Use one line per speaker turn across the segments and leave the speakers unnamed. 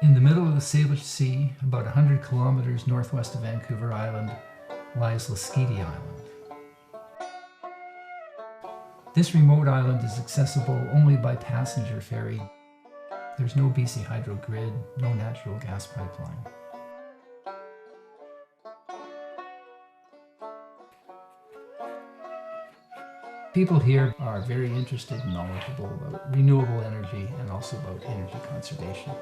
In the middle of the Salish Sea, about 100 kilometers northwest of Vancouver Island, lies Lasqueti Island. This remote island is accessible only by passenger ferry. There's no BC Hydro grid, no natural gas pipeline. People here are very interested and knowledgeable about renewable energy and also about energy conservation.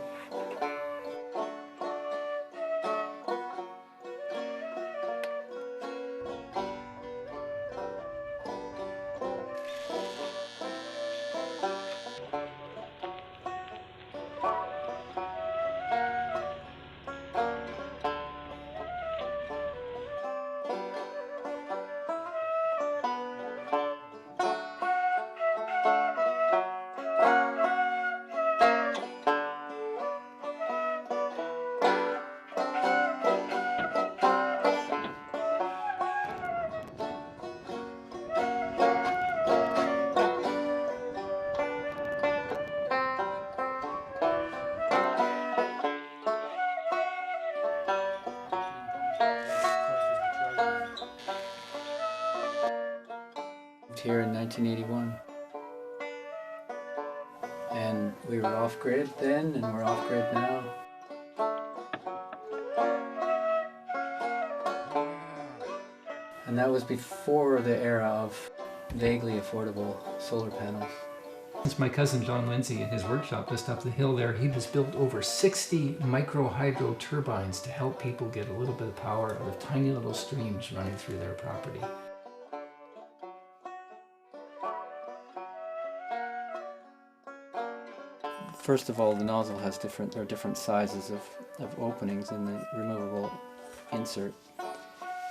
Here in 1981, and we were off-grid then and we're off-grid now. And that was before the era of vaguely affordable solar panels.
It's my cousin John Lindsay in his workshop just up the hill there. He has built over 60 micro hydro turbines to help people get a little bit of power out of tiny little streams running through their property.
First of all, the nozzle has different sizes of openings in the removable insert,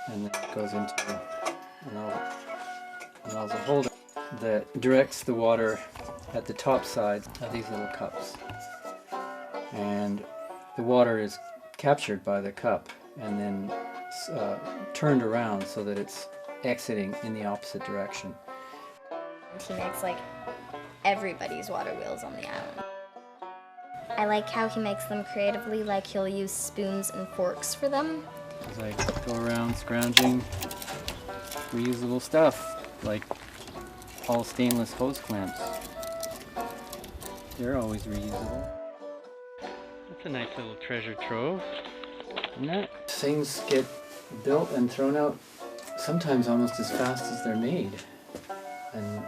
and then it goes into a nozzle holder that directs the water at the top side of these little cups. And the water is captured by the cup and then turned around so that it's exiting in the opposite direction.
He makes like everybody's water wheels on the island. I like how he makes them creatively, like he'll use spoons and forks for them.
As I go around scrounging reusable stuff, like all stainless hose clamps. They're always reusable. That's a nice little treasure trove, isn't it? Things get built and thrown out sometimes almost as fast as they're made. And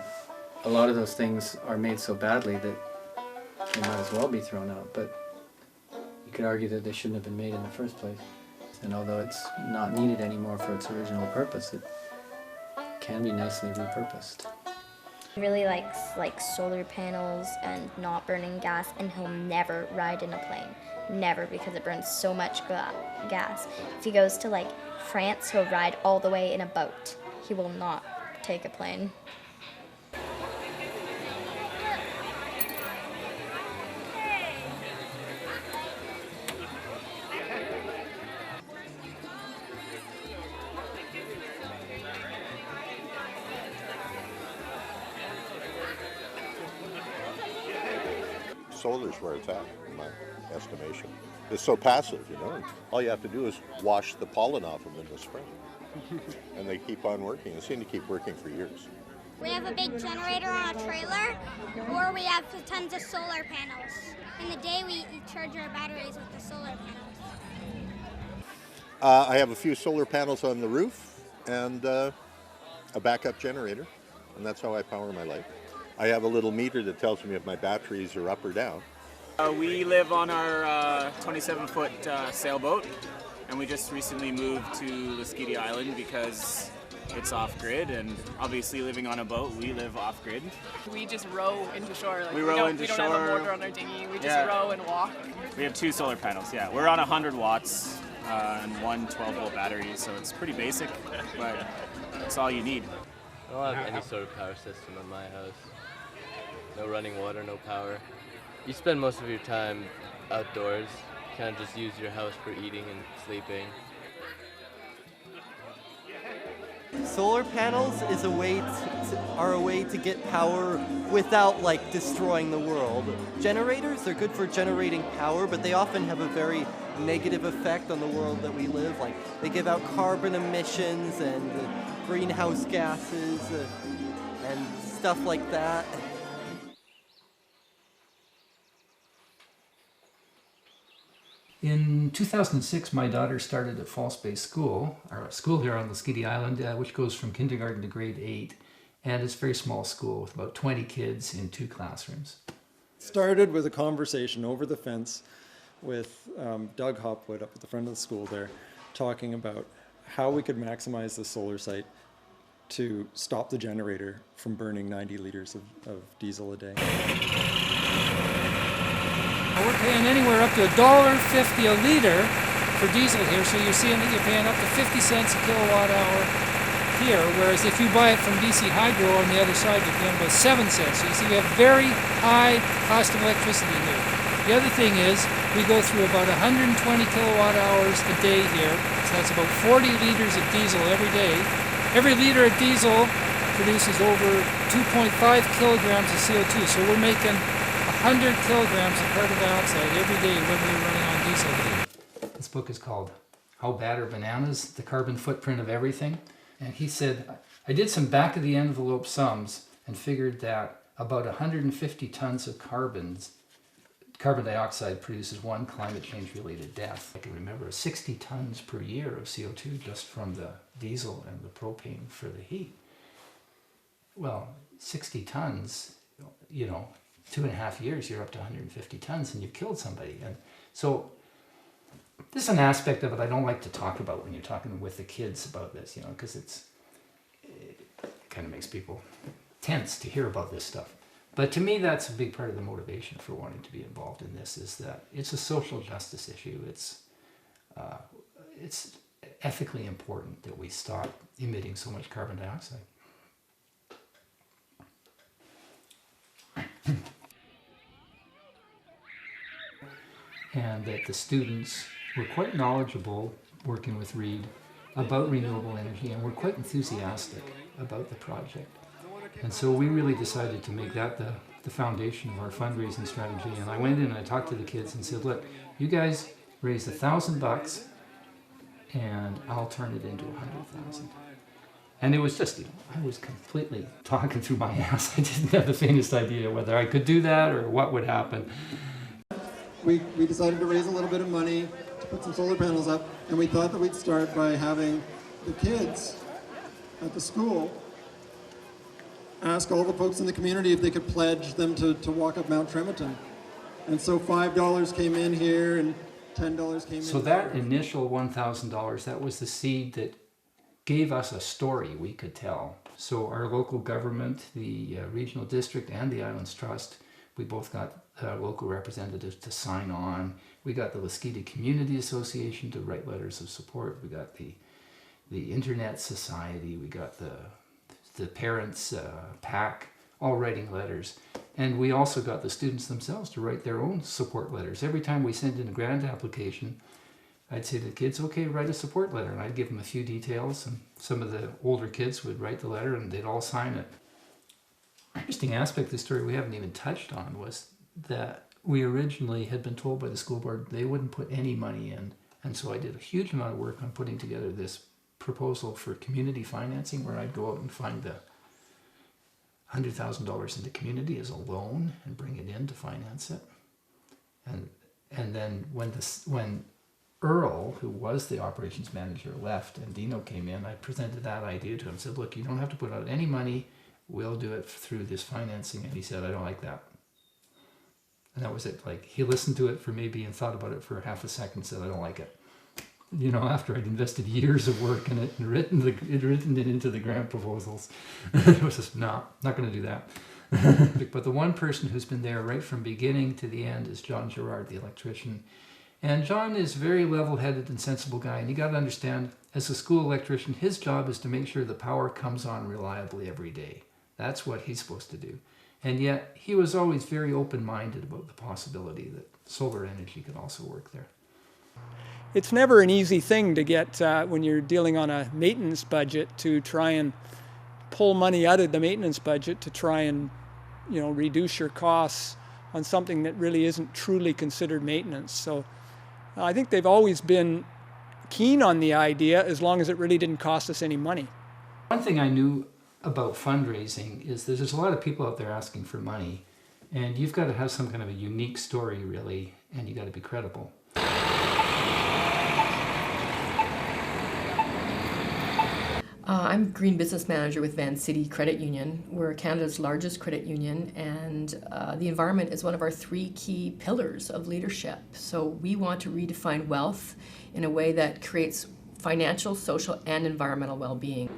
a lot of those things are made so badly that they might as well be thrown out, but you could argue that they shouldn't have been made in the first place. And although it's not needed anymore for its original purpose, it can be nicely repurposed.
He really likes solar panels and not burning gas, and he'll never ride in a plane. Never, because it burns so much gas. If he goes to France, he'll ride all the way in a boat. He will not take a plane.
Solar's where it's at, in my estimation. It's so passive, you know. All you have to do is wash the pollen off them in the spring. And they keep on working. They seem to keep working for years.
We have a big generator on a trailer, or we have tons of solar panels. In the day, we charge our batteries with the solar panels.
I have a few solar panels on the roof and a backup generator, and that's how I power my light. I have a little meter that tells me if my batteries are up or down.
We live on our 27-foot sailboat, and we just recently moved to Lasqueti Island because it's off-grid, and obviously living on a boat, we live off-grid.
We just row into shore.
We don't have a
motor on our dinghy. We just row and walk.
We have 2 solar panels, yeah. We're on 100 watts and 1 12-volt battery, so it's pretty basic, but it's all you need.
I don't have any sort of power system in my house. No running water, no power. You spend most of your time outdoors. You kind of just use your house for eating and sleeping.
Solar panels is are a way to get power without like destroying the world. Generators are good for generating power, but they often have a very negative effect on the world that we live. Like they give out carbon emissions and greenhouse gases and stuff like that.
In 2006, my daughter started at False Bay School, or a school here on Lasqueti Island, which goes from kindergarten to grade 8. And it's a very small school with about 20 kids in 2 classrooms.
Started with a conversation over the fence with Doug Hopwood up at the front of the school there, talking about how we could maximize the solar site to stop the generator from burning 90 liters of diesel a day.
We're paying anywhere up to $1.50 a liter for diesel here, so you're seeing that you're paying up to 50 cents a kilowatt hour here, whereas if you buy it from BC Hydro on the other side, you're paying about 7 cents. So you see we have very high cost of electricity here. The other thing is we go through about 120 kilowatt hours a day here, so that's about 40 liters of diesel every day. Every liter of diesel produces over 2.5 kilograms of CO2, so we're making 100 kilograms of carbon dioxide every day when we're running on diesel.
This book is called How Bad Are Bananas? The Carbon Footprint of Everything. And he said, I did some back of the envelope sums and figured that about 150 tons of carbon dioxide produces 1 climate change related death. I can remember 60 tons per year of CO2 just from the diesel and the propane for the heat. Well, 60 tons, 2.5 years, you're up to 150 tons and you've killed somebody. And so this is an aspect of it I don't like to talk about when you're talking with the kids about this, because it kind of makes people tense to hear about this stuff. But to me, that's a big part of the motivation for wanting to be involved in this, is that it's a social justice issue. It's ethically important that we stop emitting so much carbon dioxide. And that the students were quite knowledgeable working with Reed about renewable energy, and were quite enthusiastic about the project. And so we really decided to make that the foundation of our fundraising strategy. And I went in and I talked to the kids and said, look, you guys raise $1,000 and I'll turn it into 100,000. And it was just, I was completely talking through my ass. I didn't have the faintest idea whether I could do that or what would happen.
We decided to raise a little bit of money to put some solar panels up, and we thought that we'd start by having the kids at the school ask all the folks in the community if they could pledge them to walk up Mount Tremonton. And so $5 came in here and $10 came in.
So that initial $1,000, that was the seed that gave us a story we could tell. So our local government, the regional district and the Islands Trust, we both got local representatives to sign on. We got the Lasqueti Community Association to write letters of support. We got the Internet Society. We got the parents PAC all writing letters. And we also got the students themselves to write their own support letters. Every time we sent in a grant application, I'd say to the kids, okay, write a support letter. And I'd give them a few details, and some of the older kids would write the letter and they'd all sign it. Interesting aspect of the story we haven't even touched on was that we originally had been told by the school board they wouldn't put any money in. And so I did a huge amount of work on putting together this proposal for community financing, where I'd go out and find the $100,000 in the community as a loan and bring it in to finance it. And then when Earl, who was the operations manager, left and Dino came in, I presented that idea to him, said, look, you don't have to put out any money, we'll do it through this financing. And he said, I don't like that. And that was it. Like, he listened to it for maybe and thought about it for half a second, said, I don't like it. After I'd invested years of work in it and written it into the grant proposals, it was just, no, not going to do that. But the one person who's been there right from beginning to the end is John Gerard, the electrician. And John is a very level-headed and sensible guy, and you got to understand, as a school electrician, his job is to make sure the power comes on reliably every day. That's what he's supposed to do. And yet, he was always very open-minded about the possibility that solar energy could also work there.
It's never an easy thing to get when you're dealing on a maintenance budget to try and pull money out of the maintenance budget to try and, reduce your costs on something that really isn't truly considered maintenance. So I think they've always been keen on the idea as long as it really didn't cost us any money.
One thing I knew about fundraising is that there's a lot of people out there asking for money, and you've got to have some kind of a unique story, really, and you got to be credible.
I'm Green Business Manager with Van City Credit Union. We're Canada's largest credit union, and the environment is one of our 3 key pillars of leadership. So we want to redefine wealth in a way that creates financial, social, and environmental well-being.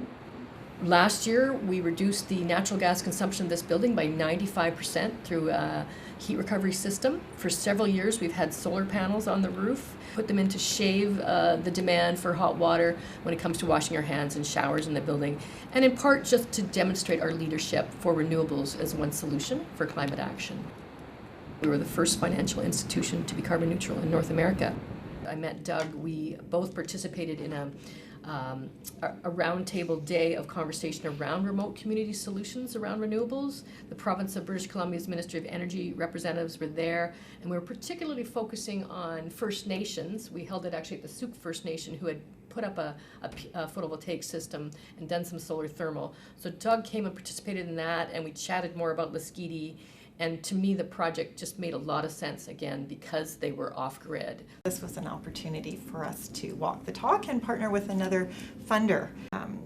Last year, we reduced the natural gas consumption of this building by 95% through a heat recovery system. For several years, we've had solar panels on the roof, put them in to shave the demand for hot water when it comes to washing our hands and showers in the building, and in part just to demonstrate our leadership for renewables as one solution for climate action. We were the first financial institution to be carbon neutral in North America. I met Doug. We both participated in a roundtable day of conversation around remote community solutions around renewables. The province of British Columbia's Ministry of Energy representatives were there, and we were particularly focusing on First Nations. We held it actually at the Souk First Nation, who had put up a photovoltaic system and done some solar thermal. So Doug came and participated in that, and we chatted more about Lasqueti. And to me, the project just made a lot of sense, again, because they were off-grid.
This was an opportunity for us to walk the talk and partner with another funder.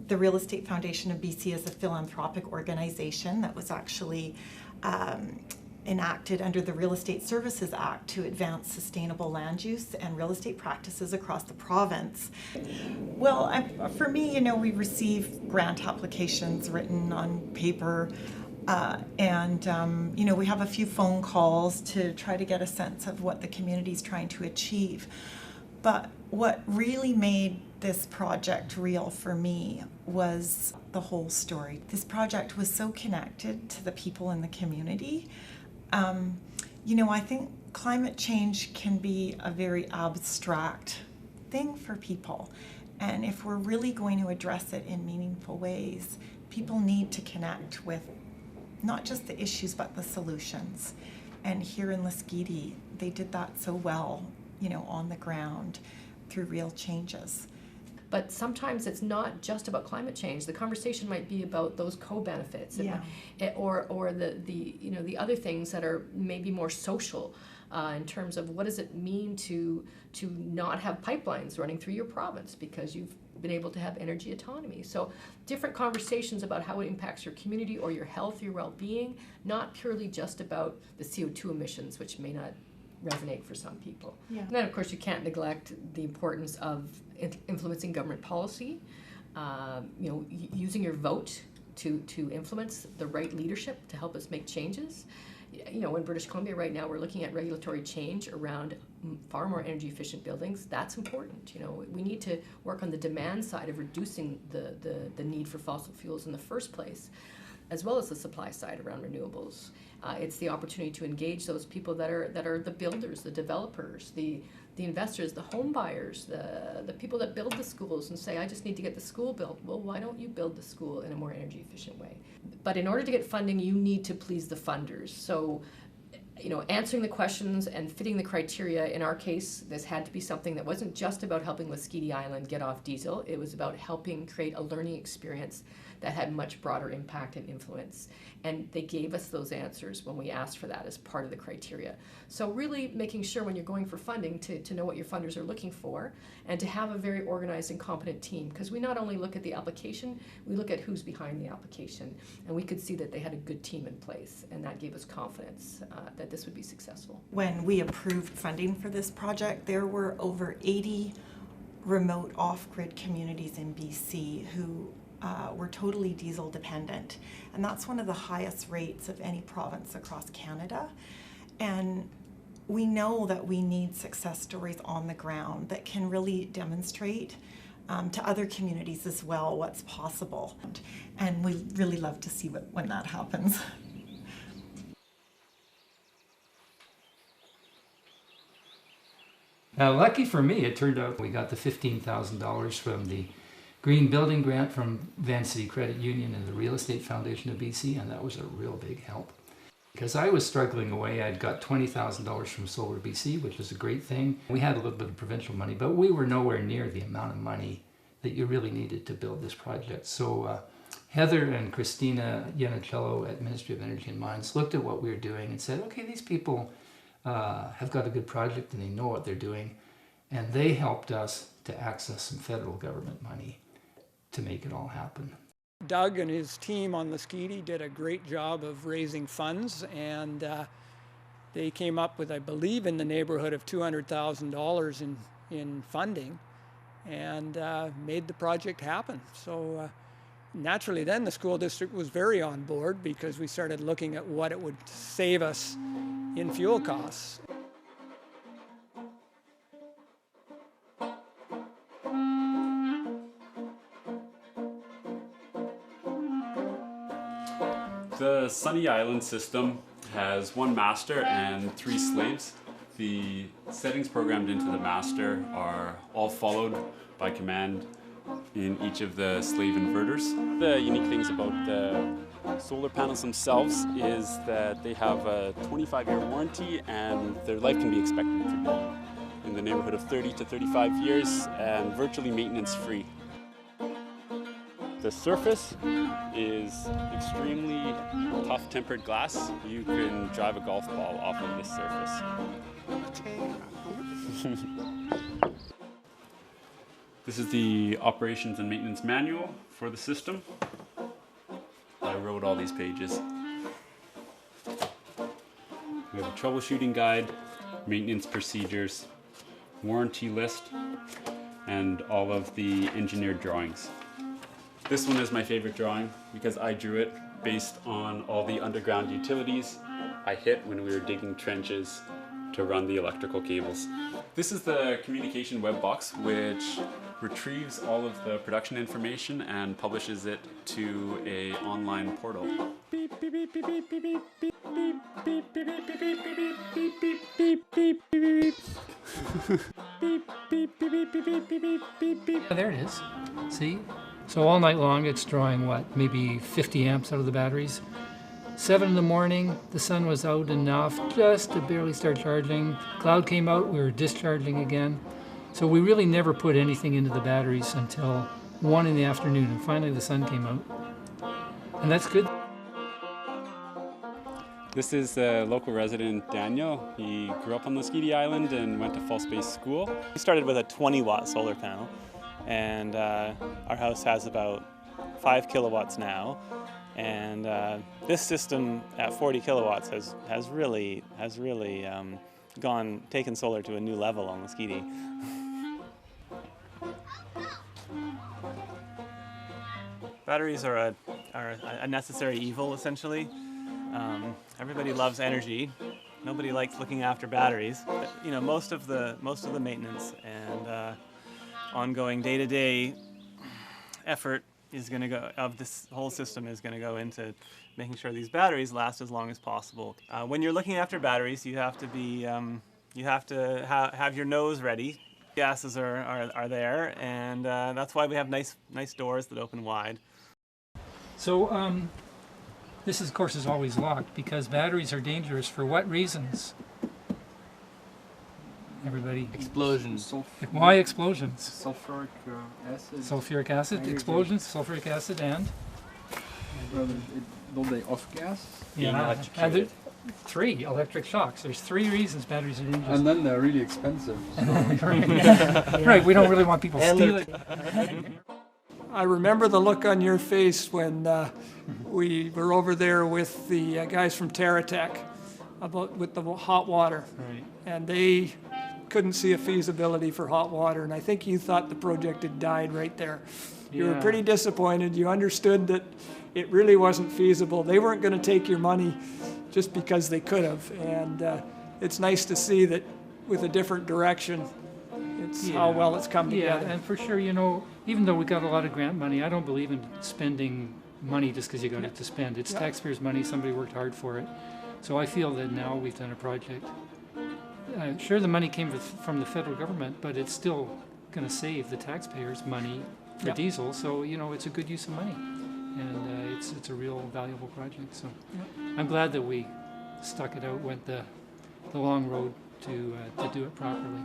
The Real Estate Foundation of BC is a philanthropic organization that was actually enacted under the Real Estate Services Act to advance sustainable land use and real estate practices across the province. Well, for me, we receive grant applications written on paper. We have a few phone calls to try to get a sense of what the community's trying to achieve. But what really made this project real for me was the whole story. This project was so connected to the people in the community. I think climate change can be a very abstract thing for people. And if we're really going to address it in meaningful ways, people need to connect with not just the issues, but the solutions. And here in Lasqueti, they did that so well, on the ground through real changes.
But sometimes it's not just about climate change. The conversation might be about those co-benefits, or the other things that are maybe more social in terms of what does it mean to not have pipelines running through your province because you've been able to have energy autonomy. So different conversations about how it impacts your community or your health, your well-being, not purely just about the CO2 emissions, which may not resonate for some people. Yeah. And then, of course, you can't neglect the importance of influencing government policy, using your vote to influence the right leadership to help us make changes. In British Columbia right now, we're looking at regulatory change around far more energy efficient buildings. That's important. We need to work on the demand side of reducing the need for fossil fuels in the first place, as well as the supply side around renewables. It's the opportunity to engage those people that are the builders, the developers, the investors, the home buyers, the people that build the schools and say, I just need to get the school built. Well, why don't you build the school in a more energy efficient way? But in order to get funding, you need to please the funders. So, answering the questions and fitting the criteria, in our case, this had to be something that wasn't just about helping Lasqueti Island get off diesel. It was about helping create a learning experience that had much broader impact and influence. And they gave us those answers when we asked for that as part of the criteria. So really making sure when you're going for funding to know what your funders are looking for and to have a very organized and competent team. Because we not only look at the application, we look at who's behind the application. And we could see that they had a good team in place. And that gave us confidence that this would be successful.
When we approved funding for this project, there were over 80 remote off-grid communities in BC who were totally diesel dependent. And that's one of the highest rates of any province across Canada. And we know that we need success stories on the ground that can really demonstrate to other communities as well what's possible. And we really love to see when that happens.
Lucky for me, it turned out we got the $15,000 from the Green Building Grant from Vancity Credit Union and the Real Estate Foundation of BC, and that was a real big help. Because I was struggling away, I'd got $20,000 from Solar BC, which was a great thing. We had a little bit of provincial money, but we were nowhere near the amount of money that you really needed to build this project. So Heather and Christina Iannicello at Ministry of Energy and Mines looked at what we were doing and said, okay, these people have got a good project and they know what they're doing. And they helped us to access some federal government money to make it all happen.
Doug and his team on Lasqueti did a great job of raising funds, and they came up with, I believe, in the neighborhood of $200,000 in funding, and made the project happen. So naturally then the school district was very on board, because we started looking at what it would save us in fuel costs.
The Sunny Island system has one master and 3 slaves. The settings programmed into the master are all followed by command in each of the slave inverters. The unique things about the solar panels themselves is that they have a 25-year warranty, and their life can be expected to be in the neighborhood of 30 to 35 years and virtually maintenance-free. The surface is extremely tough tempered glass. You can drive a golf ball off of this surface. This is the operations and maintenance manual for the system. I wrote all these pages. We have a troubleshooting guide, maintenance procedures, warranty list, and all of the engineered drawings. This one is my favorite drawing because I drew it based on all the underground utilities I hit when we were digging trenches to run the electrical cables. This is the communication web box, which retrieves all of the production information and publishes it to an online portal.
There it is. See? So all night long it's drawing what, maybe 50 amps out of the batteries. 7 in the morning, the sun was out enough just to barely start charging. Cloud came out, we were discharging again. So we really never put anything into the batteries until 1 in the afternoon, and finally the sun came out. And that's good.
This is the local resident, Daniel. He grew up on Lasqueti Island and went to Fall Space School.
We started with a 20-watt solar panel, and our house has about 5 kilowatts now. And this system at 40 kilowatts has really taken solar to a new level on Lasqueti. Batteries are a necessary evil, essentially. Everybody loves energy. Nobody likes looking after batteries. But, you know, most of the maintenance and ongoing day-to-day effort is going to go of this whole system is going to go into making sure these batteries last as long as possible. When you're looking after batteries, you have to be have your nose ready. Gases are there, and that's why we have nice doors that open wide.
So this of course is always locked because batteries are dangerous for what reasons? Everybody?
Explosions.
Why explosions?
Sulfuric acid.
Sulfuric acid, explosions, sulfuric acid, and?
Don't they off gas?
Yeah, and 3 electric shocks. There's 3 reasons batteries are dangerous.
And then they're really expensive.
So. Right, we don't really want people stealing.
I remember the look on your face when we were over there with the guys from TerraTech with the hot water.
Right.
And they couldn't see a feasibility for hot water, and I think you thought the project had died right there. You were pretty disappointed. You understood that it really wasn't feasible. They weren't going to take your money just because they could have, and it's nice to see that with a different direction, it's how well it's come together.
Yeah, and for sure, you know, even though we got a lot of grant money, I don't believe in spending money just because you got it to spend. It's taxpayers' money, somebody worked hard for it. So I feel that now we've done a project sure the money came from the federal government, but it's still going to save the taxpayers money for diesel. So it's a good use of money, and it's a real valuable project. So I'm glad that we stuck it out, went the long road to do it properly.